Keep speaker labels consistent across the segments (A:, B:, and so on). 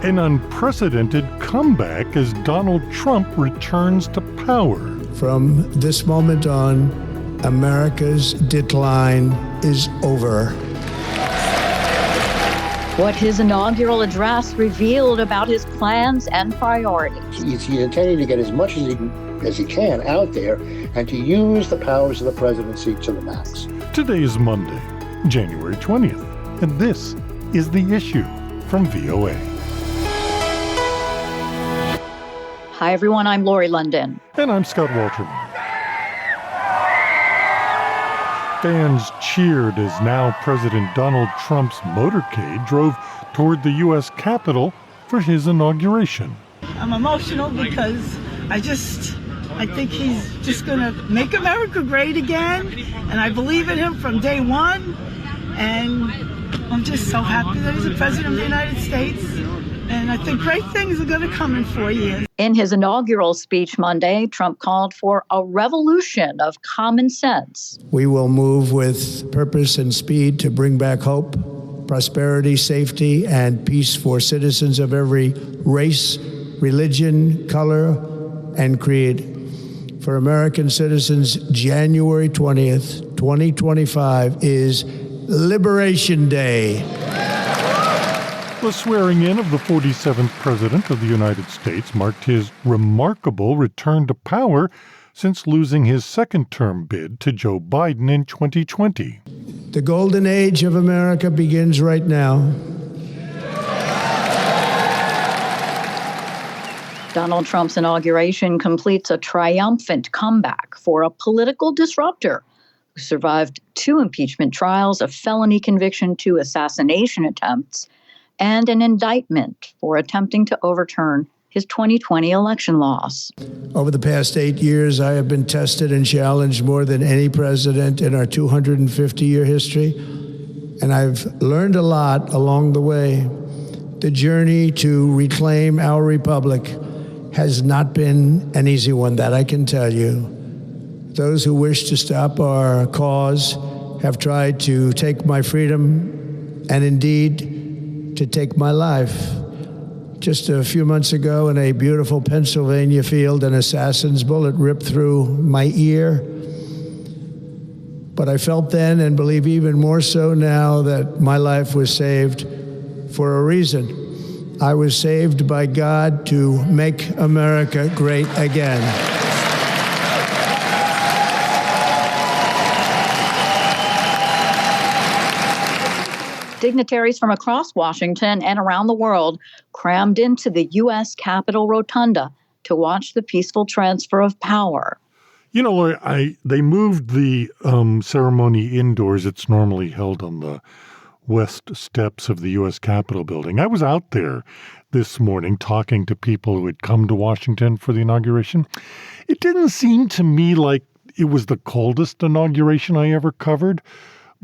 A: An unprecedented comeback as Donald Trump returns to power.
B: From this moment on, America's decline is over.
C: What his inaugural address revealed about his plans and priorities.
D: He's intending to get as much as he can out there and to use the powers of the presidency to the max.
A: Today is Monday, January 20th, and this is The Issue from VOA.
C: Hi, everyone. I'm Lori London.
A: And I'm Scott Walterman. Fans cheered as now President Donald Trump's motorcade drove toward the U.S. Capitol for his inauguration.
E: I'm emotional because I think he's just going to make America great again, and I believe in him from day one, and I'm just so happy that he's the President of the United States, and I think great things are going to come in 4 years.
C: In his inaugural speech Monday, Trump called for a revolution of common sense.
B: We will move with purpose and speed to bring back hope, prosperity, safety, and peace for citizens of every race, religion, color, and creed. For American citizens, January 20th, 2025 is Liberation Day.
A: The swearing in of the 47th President of the United States marked his remarkable return to power since losing his second-term bid to Joe Biden in 2020.
B: The golden age of America begins right now.
C: Donald Trump's inauguration completes a triumphant comeback for a political disruptor who survived 2 impeachment trials, a felony conviction, 2 assassination attempts, and an indictment for attempting to overturn his 2020 election loss.
B: Over the past 8 years, I have been tested and challenged more than any president in our 250-year history, and I've learned a lot along the way. The journey to reclaim our republic has not been an easy one, that I can tell you. Those who wish to stop our cause have tried to take my freedom and indeed to take my life. Just a few months ago in a beautiful Pennsylvania field, an assassin's bullet ripped through my ear. But I felt then, and believe even more so now, that my life was saved for a reason. I was saved by God to make America great again.
C: Dignitaries from across Washington and around the world crammed into the U.S. Capitol Rotunda to watch the peaceful transfer of power.
A: You know, Lori, they moved the ceremony indoors. It's normally held on the west steps of the U.S. Capitol building. I was out there this morning talking to people who had come to Washington for the inauguration. It didn't seem to me like it was the coldest inauguration I ever covered.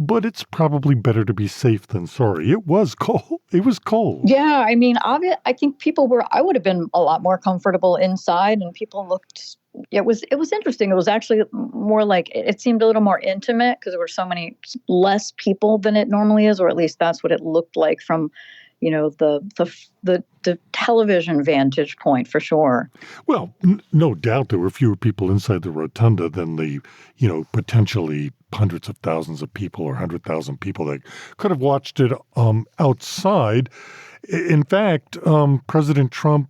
A: But it's probably better to be safe than sorry. It was cold. It was cold.
C: Yeah, I mean, I think I would have been a lot more comfortable inside, and people looked, it was interesting. It was actually more like, it seemed a little more intimate because there were so many less people than it normally is, or at least that's what it looked like from, you know, the television vantage point, for sure.
A: Well, no doubt there were fewer people inside the rotunda than the, potentially hundreds of thousands of people or 100,000 people that could have watched it outside. In fact, President Trump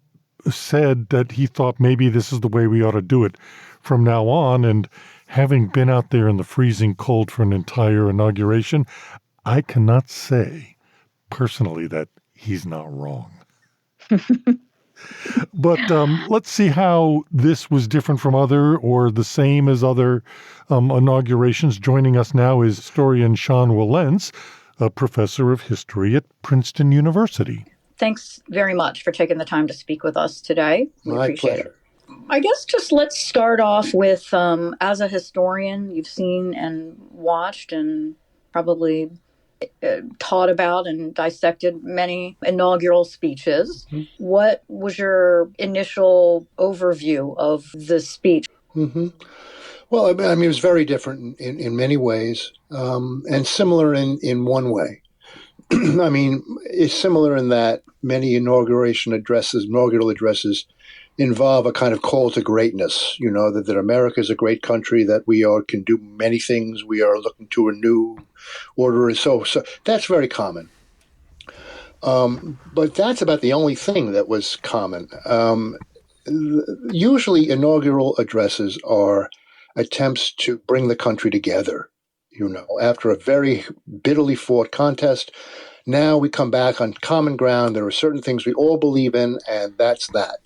A: said that he thought maybe this is the way we ought to do it from now on. And having been out there in the freezing cold for an entire inauguration, I cannot say personally that he's not wrong. But let's see how this was different from other or the same as other inaugurations. Joining us now is historian Sean Wilentz, a professor of history at Princeton University.
C: Thanks very much for taking the time to speak with us today. We appreciate
D: pleasure.
C: it. I guess just let's start off with, as a historian, you've seen and watched and probably taught about and dissected many inaugural speeches. Mm-hmm. What was your initial overview of the speech?
D: Mm-hmm. Well, I mean, it was very different in many ways, and similar in one way. I mean, it's similar in that many inaugural addresses involve a kind of call to greatness, that America is a great country, that can do many things. We are looking to a new order. So that's very common. But that's about the only thing that was common. Usually inaugural addresses are attempts to bring the country together, after a very bitterly fought contest. Now we come back on common ground. There are certain things we all believe in, and that's that.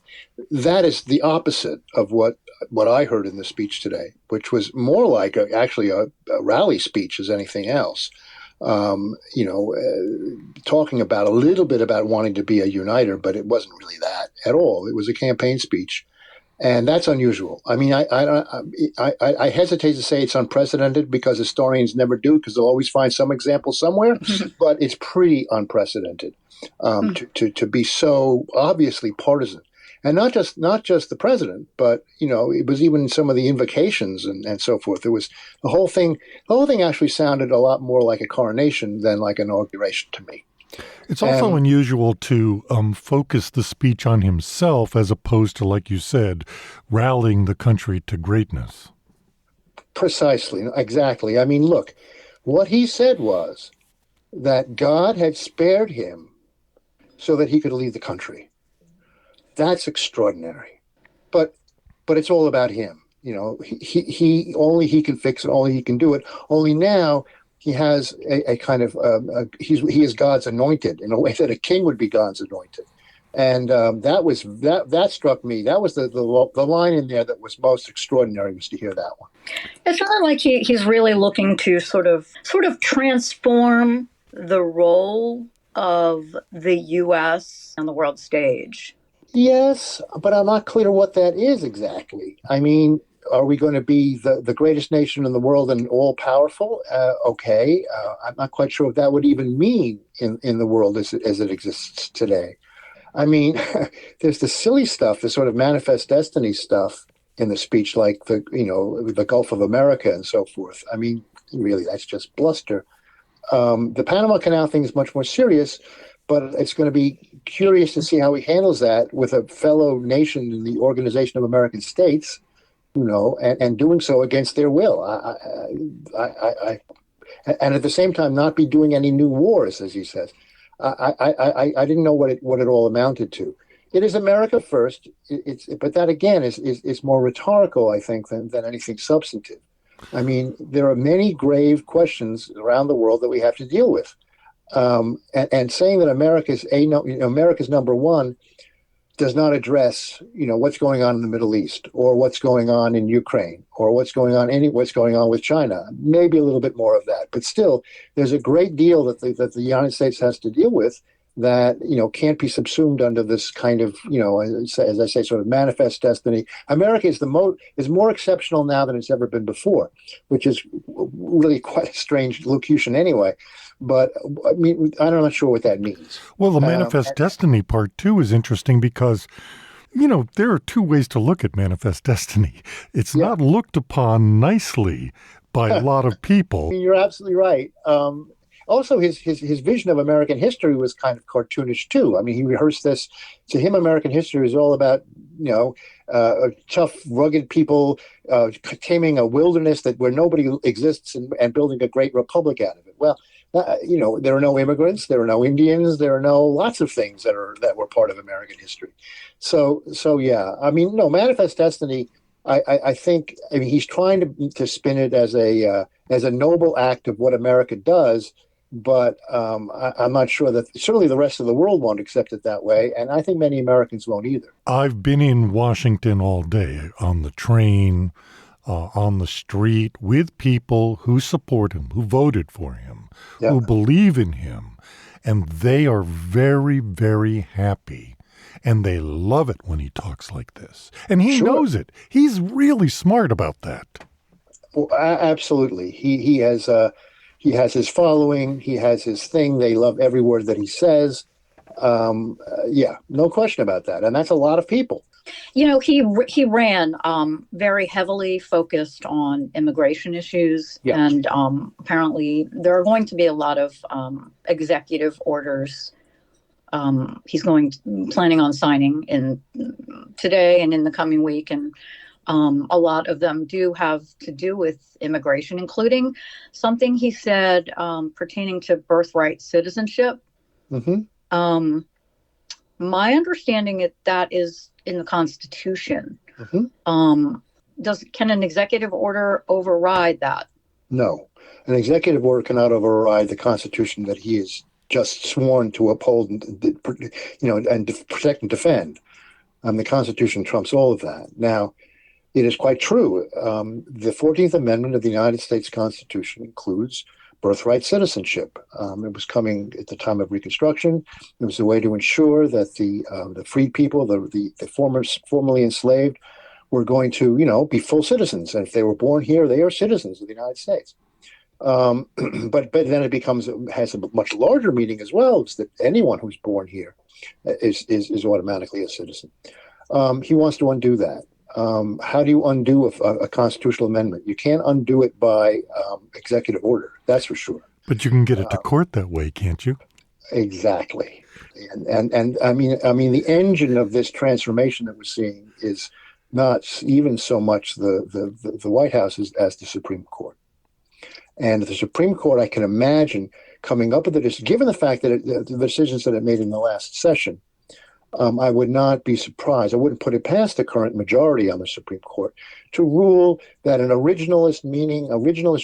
D: That is the opposite of what I heard in the speech today, which was more like actually a rally speech as anything else. Talking about a little bit about wanting to be a uniter, but it wasn't really that at all. It was a campaign speech, and that's unusual. I mean, I hesitate to say it's unprecedented because historians never do, because they'll always find some example somewhere, but it's pretty unprecedented to be so obviously partisan. And not just the president, but it was even some of the invocations and so forth. It was the whole thing actually sounded a lot more like a coronation than like an inauguration to me.
A: It's also unusual to focus the speech on himself as opposed to, like you said, rallying the country to greatness.
D: Precisely, exactly. I mean, look, what he said was that God had spared him so that he could lead the country. That's extraordinary, but it's all about him. He only he can fix it. Only he can do it. Only now he has a kind of he is God's anointed in a way that a king would be God's anointed, and that struck me. That was the line in there that was most extraordinary, was to hear that one.
C: It's not like he's really looking to sort of transform the role of the U.S. on the world stage.
D: Yes, but I'm not clear what that is exactly. I mean, are we going to be the greatest nation in the world and all powerful? Okay. I'm not quite sure what that would even mean in the world as it exists today. I mean, there's the silly stuff, the sort of manifest destiny stuff in the speech, like the Gulf of America and so forth. I mean, really, that's just bluster. The Panama Canal thing is much more serious, but it's going to be curious to see how he handles that with a fellow nation in the Organization of American States, and doing so against their will. And at the same time, not be doing any new wars, as he says. I didn't know what it all amounted to. It is America first. But that again is more rhetorical, I think, than anything substantive. I mean, there are many grave questions around the world that we have to deal with. And saying that America's number one does not address, what's going on in the Middle East, or what's going on in Ukraine, or what's going on with China. Maybe a little bit more of that, but still, there's a great deal that the United States has to deal with that can't be subsumed under this kind of as I say, sort of manifest destiny. America is more exceptional now than it's ever been before, which is really quite a strange locution anyway. But I mean, I'm not sure what that means.
A: Well, the manifest destiny part too is interesting because there are two ways to look at manifest destiny. It's not looked upon nicely by a lot of people.
D: You're absolutely right. Also, his vision of American history was kind of cartoonish too. I mean, he rehearsed this. To him, American history is all about tough, rugged people taming a wilderness where nobody exists and building a great republic out of it. Well, there are no immigrants, there are no Indians, there are lots of things that were part of American history. So yeah, I mean, manifest destiny. I think he's trying to spin it as a noble act of what America does. But I'm not sure that certainly the rest of the world won't accept it that way. And I think many Americans won't either.
A: I've been in Washington all day, on the train, on the street, with people who support him, who voted for him, who believe in him. And they are very, very happy. And they love it when he talks like this. And he knows it. He's really smart about that.
D: Well, absolutely. He has his following. He has his thing. They love every word that he says. No question about that. And that's a lot of people.
C: He ran very heavily focused on immigration issues. Yeah. And apparently there are going to be a lot of executive orders planning on signing in today and in the coming week. And a lot of them do have to do with immigration, including something he said pertaining to birthright citizenship.
D: Mm-hmm.
C: My understanding that is in the Constitution.
D: Mm-hmm.
C: Can an executive order override that?
D: No, an executive order cannot override the Constitution that he is just sworn to uphold and protect and defend. The Constitution trumps all of that. Now, it is quite true. The 14th Amendment of the United States Constitution includes birthright citizenship. It was coming at the time of Reconstruction. It was a way to ensure that the freed people, the formerly enslaved, were going to, be full citizens. And if they were born here, they are citizens of the United States. But then it has a much larger meaning as well. It's that anyone who's born here is automatically a citizen. He wants to undo that. How do you undo a constitutional amendment? You can't undo it by executive order. That's for sure.
A: But you can get it to court that way, can't you?
D: Exactly. And I mean, the engine of this transformation that we're seeing is not even so much the White House as the Supreme Court. And the Supreme Court, I can imagine coming up with given the fact that the decisions that it made in the last session, I would not be surprised. I wouldn't put it past the current majority on the Supreme Court to rule that an originalist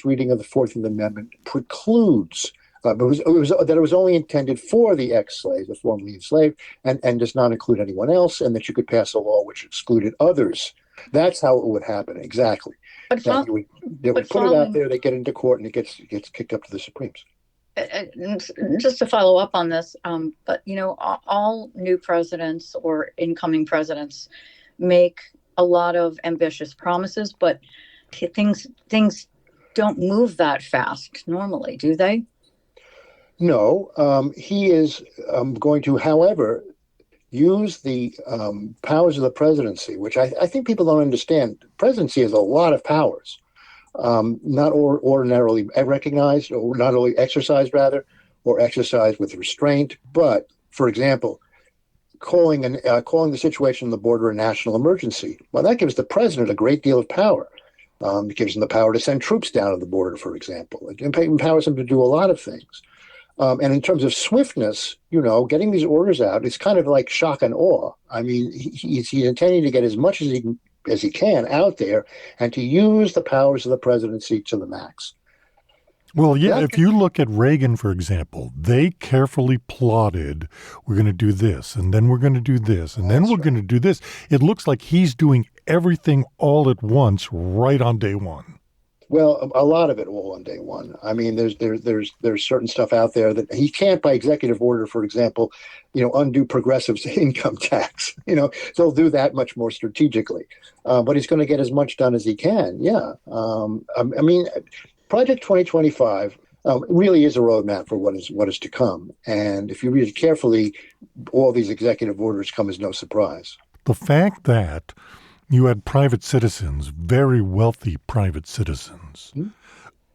D: reading of the 14th Amendment precludes, that it was only intended for the ex-slaves, the formerly enslaved, and does not include anyone else, and that you could pass a law which excluded others. That's how it would happen, exactly. They would put it out there, they get into court, and it gets kicked up to the Supremes.
C: Just to follow up on this, but all new presidents or incoming presidents make a lot of ambitious promises, but things don't move that fast normally, do they?
D: No, he is going to, however, use the powers of the presidency, which I think people don't understand. Presidency has a lot of powers. Not ordinarily recognized, or not only exercised, rather, or exercised with restraint. But, for example, calling the situation on the border a national emergency. Well, that gives the president a great deal of power. It gives him the power to send troops down to the border, for example. It empowers him to do a lot of things. And in terms of swiftness, getting these orders out, it's kind of like shock and awe. I mean, he's intending to get as much as he can out there and to use the powers of the presidency to the max.
A: Well, yeah, if you look at Reagan, for example, they carefully plotted, we're going to do this, and then we're going to do this, and then we're going to do this. It looks like he's doing everything all at once right on day one.
D: Well, a lot of it all on day one. I mean, there's certain stuff out there that he can't, by executive order, for example, undo progressive income tax. They'll do that much more strategically. But he's going to get as much done as he can. Yeah. I mean, Project 2025 really is a roadmap for what is to come. And if you read it carefully, all these executive orders come as no surprise.
A: The fact that you had private citizens, very wealthy private citizens,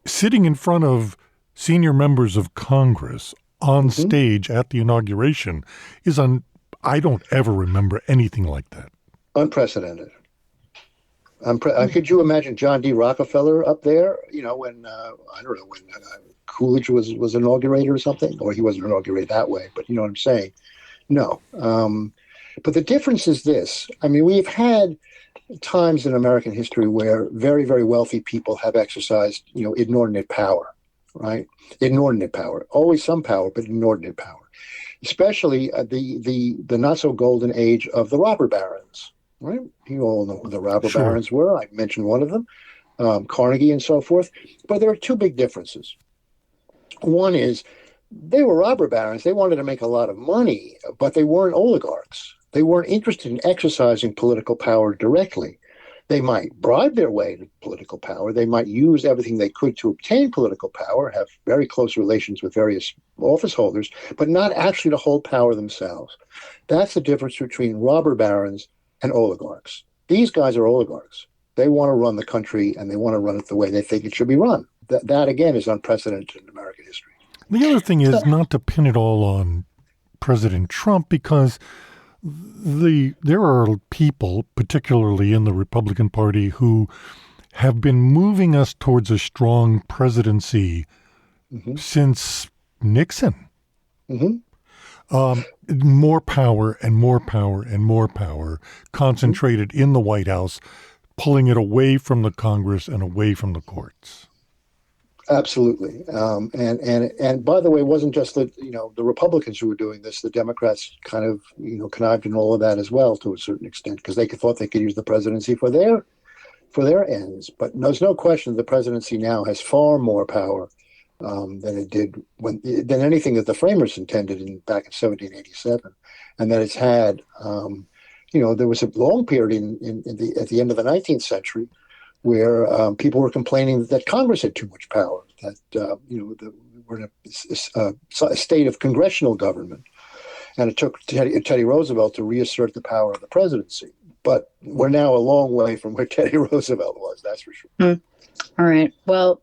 A: sitting in front of senior members of Congress on stage at the inauguration I don't ever remember anything like that.
D: Unprecedented. Could you imagine John D. Rockefeller up there, when, I don't know, when Coolidge was inaugurated or something? Or he wasn't inaugurated that way, but you know what I'm saying? No. But the difference is this. I mean, we've had times in American history where very, very wealthy people have exercised, inordinate power, right? Inordinate power, always some power, but inordinate power, especially the not so golden age of the robber barons, right? You all know who the robber barons were. I mentioned one of them, Carnegie and so forth. But there are two big differences. One is they were robber barons. They wanted to make a lot of money, but they weren't oligarchs. They weren't interested in exercising political power directly. They might bribe their way to political power. They might use everything they could to obtain political power, have very close relations with various office holders, but not actually to hold power themselves. That's the difference between robber barons and oligarchs. These guys are oligarchs. They want to run the country, and they want to run it the way they think it should be run. That again, is unprecedented in American history.
A: The other thing is not to pin it all on President Trump because there are people, particularly in the Republican Party, who have been moving us towards a strong presidency since Nixon. More power and more power and more power concentrated in the White House, pulling it away from the Congress and away from the courts.
D: Absolutely. And by the way, it wasn't just the Republicans who were doing this. The Democrats kind of, connived in all of that as well to a certain extent, because they thought they could use the presidency for their ends. But there's no question the presidency now has far more power than it did than anything that the framers intended back in 1787, and that it's had. There was a long period at the end of the 19th century where people were complaining that Congress had too much power, that we're in a state of congressional government, and it took Teddy Roosevelt to reassert the power of the presidency. But we're now a long way from where Teddy Roosevelt was, that's for sure.
C: All right. Well,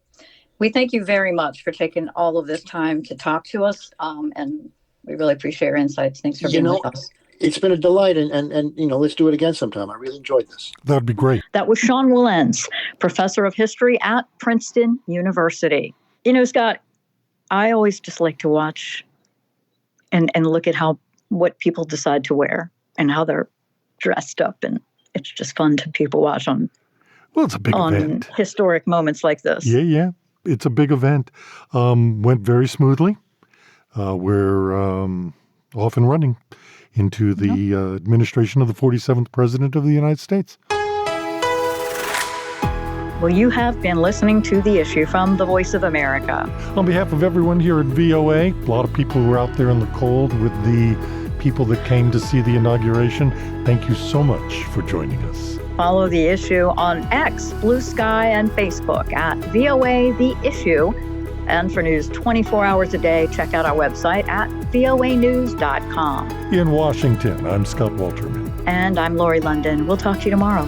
C: we thank you very much for taking all of this time to talk to us, and we really appreciate your insights. Thanks for being with us.
D: It's been a delight, and let's do it again sometime. I really enjoyed this.
A: That'd be great.
C: That was Sean Wilentz, professor of history at Princeton University. Scott, I always just like to watch and look at what people decide to wear and how they're dressed up, and it's just fun to people watch on.
A: Well, it's a big event.
C: Historic moments like this.
A: Yeah. It's a big event. Went very smoothly. We're off and running into the administration of the 47th President of the United States.
C: Well, you have been listening to The Issue from the Voice of America.
A: On behalf of everyone here at VOA, a lot of people who were out there in the cold with the people that came to see the inauguration, thank you so much for joining us.
C: Follow The Issue on X, Blue Sky, and Facebook at VOA The Issue. And for news 24 hours a day, check out our website at voanews.com.
A: In Washington, I'm Scott Walterman.
C: And I'm Lori London. We'll talk to you tomorrow.